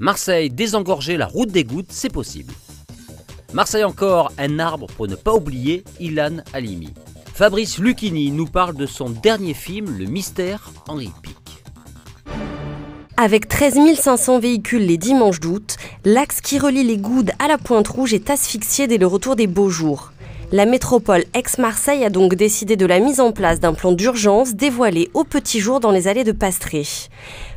Marseille, désengorger la route des Gouttes, c'est possible. Marseille encore, un arbre pour ne pas oublier Ilan Halimi. Fabrice Lucchini nous parle de son dernier film, Le Mystère Henri Pic. Avec 13 500 véhicules les dimanches d'août, l'axe qui relie les Goudes à la Pointe-Rouge est asphyxié dès le retour des beaux jours. La métropole ex-Marseille a donc décidé de la mise en place d'un plan d'urgence dévoilé au petit jour dans les allées de Pastré.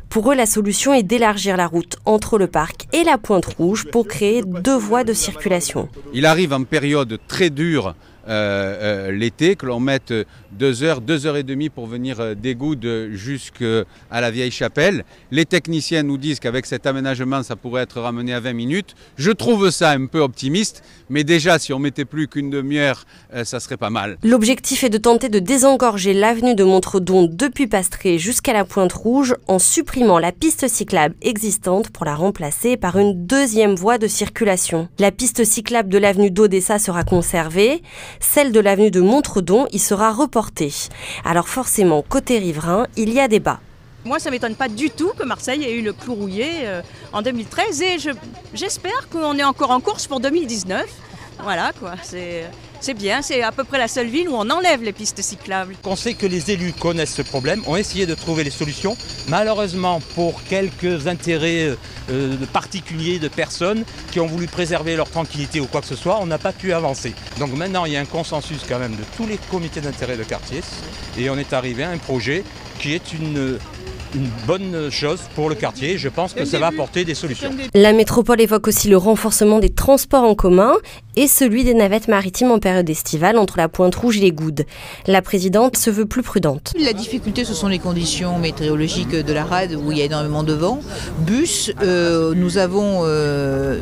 Pour eux, la solution est d'élargir la route entre le parc et la Pointe-Rouge pour créer 2 voies de circulation. Il arrive en période très dure l'été, que l'on mette 2 heures, 2 heures et demie pour venir des Goudes jusqu'à la Vieille Chapelle. Les techniciens nous disent qu'avec cet aménagement, ça pourrait être ramené à 20 minutes. Je trouve ça un peu optimiste, mais déjà, si on mettait plus qu'une demi-heure, ça serait pas mal. L'objectif est de tenter de désengorger l'avenue de Montredon depuis Pastré jusqu'à la Pointe-Rouge en supprimant la piste cyclable existante pour la remplacer par une 2e voie de circulation. La piste cyclable de l'avenue d'Odessa sera conservée. Celle de l'avenue de Montredon y sera reportée. Alors forcément, côté riverain, il y a débat. Moi, ça ne m'étonne pas du tout que Marseille ait eu le clou rouillé en 2013 et j'espère qu'on est encore en course pour 2019. Voilà quoi, c'est bien, c'est à peu près la seule ville où on enlève les pistes cyclables. On sait que les élus connaissent ce problème, ont essayé de trouver les solutions. Malheureusement, pour quelques intérêts particuliers de personnes qui ont voulu préserver leur tranquillité ou quoi que ce soit, on n'a pas pu avancer. Donc maintenant, il y a un consensus quand même de tous les comités d'intérêt de quartier et on est arrivé à un projet qui est une bonne chose pour le quartier. Je pense que ça va apporter des solutions. La métropole évoque aussi le renforcement des transports en commun et celui des navettes maritimes en période estivale entre la Pointe-Rouge et les Goudes. La présidente se veut plus prudente. La difficulté, ce sont les conditions météorologiques de la rade où il y a énormément de vent. Bus, nous avons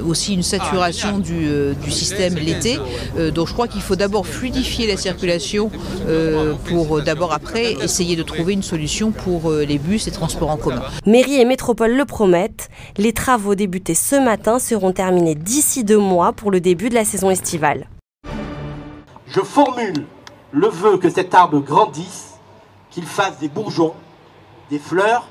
aussi une saturation du système l'été. Donc je crois qu'il faut d'abord fluidifier la circulation pour d'abord après essayer de trouver une solution pour les bus et transports en commun. Mairie et métropole le promettent. Les travaux débutés ce matin seront terminés d'ici 2 mois pour le début de la saison estivale. Je formule le vœu que cet arbre grandisse, qu'il fasse des bourgeons, des fleurs,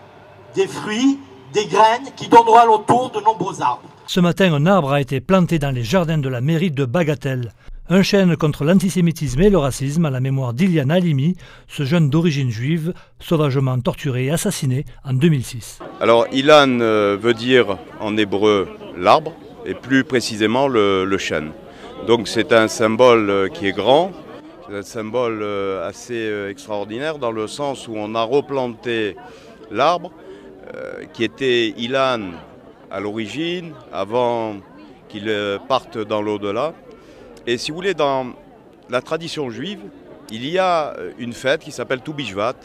des fruits, des graines qui donneront à l'entour de nombreux arbres. Ce matin, un arbre a été planté dans les jardins de la mairie de Bagatelle. Un chêne contre l'antisémitisme et le racisme à la mémoire d'Ilan Halimi, ce jeune d'origine juive, sauvagement torturé et assassiné en 2006. Alors Ilan veut dire en hébreu l'arbre et plus précisément le chêne. Donc c'est un symbole qui est grand, c'est un symbole assez extraordinaire dans le sens où on a replanté l'arbre qui était Ilan à l'origine, avant qu'il parte dans l'au-delà. Et si vous voulez, dans la tradition juive, il y a une fête qui s'appelle Tou Bishvat,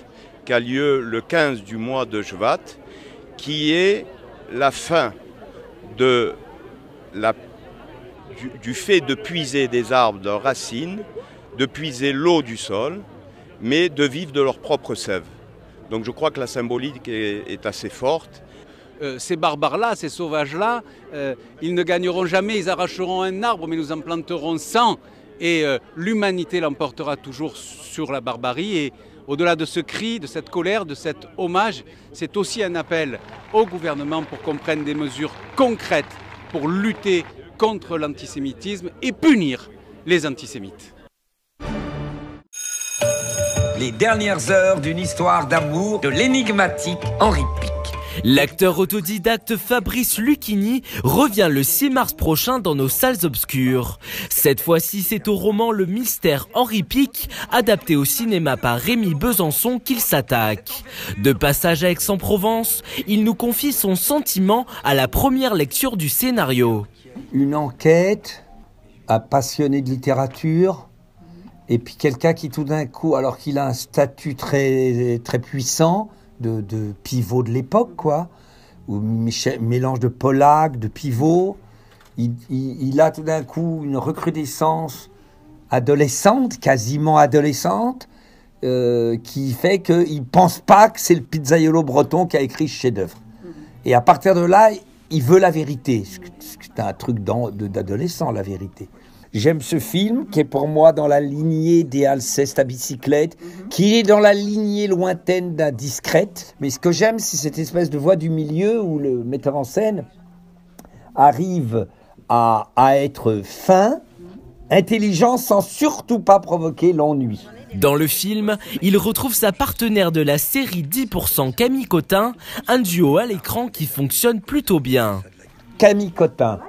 qui a lieu le 15 du mois de Shvat, qui est la fin du fait de puiser des arbres de racines, de puiser l'eau du sol, mais de vivre de leur propre sève. Donc je crois que la symbolique est assez forte. Ces barbares-là, ces sauvages-là, ils ne gagneront jamais, ils arracheront un arbre, mais nous en planterons 100. Et l'humanité l'emportera toujours sur la barbarie. Et au-delà de ce cri, de cette colère, de cet hommage, c'est aussi un appel au gouvernement pour qu'on prenne des mesures concrètes pour lutter contre l'antisémitisme et punir les antisémites. Les dernières heures d'une histoire d'amour de l'énigmatique Henri Pic. L'acteur autodidacte Fabrice Lucchini revient le 6 mars prochain dans nos salles obscures. Cette fois-ci, c'est au roman Le Mystère Henri Pic, adapté au cinéma par Rémi Besançon, qu'il s'attaque. De passage à Aix-en-Provence, il nous confie son sentiment à la première lecture du scénario. Une enquête, un passionné de littérature, et puis quelqu'un qui tout d'un coup, alors qu'il a un statut très, très puissant, de pivot de l'époque, quoi, ou mélange de Pollack, de pivot. Il a tout d'un coup une recrudescence adolescente, quasiment adolescente, qui fait qu'il ne pense pas que c'est le pizzaiolo breton qui a écrit ce chef-d'œuvre. Et à partir de là, il veut la vérité. C'est un truc d'adolescent, la vérité. J'aime ce film qui est pour moi dans la lignée des Alceste à bicyclette, qui est dans la lignée lointaine d'un Discrète. Mais ce que j'aime, c'est cette espèce de voix du milieu où le metteur en scène arrive à être fin, intelligent sans surtout pas provoquer l'ennui. Dans le film, il retrouve sa partenaire de la série 10%, Camille Cotin, un duo à l'écran qui fonctionne plutôt bien. Camille Cotin,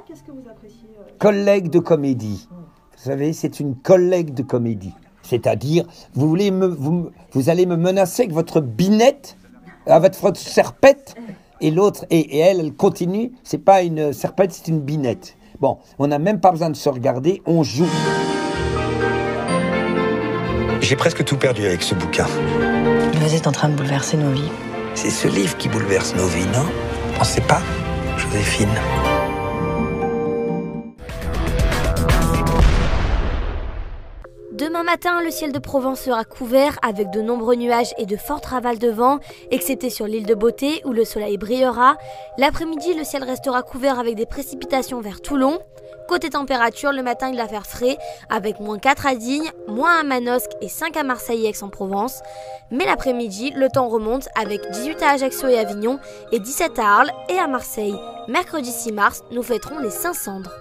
collègue de comédie. Vous savez, c'est une collègue de comédie. C'est-à-dire, vous allez me menacer avec votre binette, avec votre serpette, et l'autre, et elle continue. C'est pas une serpette, c'est une binette. Bon, on n'a même pas besoin de se regarder, on joue. J'ai presque tout perdu avec ce bouquin. Vous êtes en train de bouleverser nos vies. C'est ce livre qui bouleverse nos vies, non? Pensez pas, Joséphine? Demain matin, le ciel de Provence sera couvert avec de nombreux nuages et de fortes rafales de vent, excepté sur l'île de Beauté où le soleil brillera. L'après-midi, le ciel restera couvert avec des précipitations vers Toulon. Côté température, le matin il va faire frais avec -4 à Digne, -1 à Manosque et 5 à Marseille et Aix-en-Provence. Mais l'après-midi, le temps remonte avec 18 à Ajaccio et Avignon et 17 à Arles et à Marseille. Mercredi 6 mars, nous fêterons les Saint-Cendres.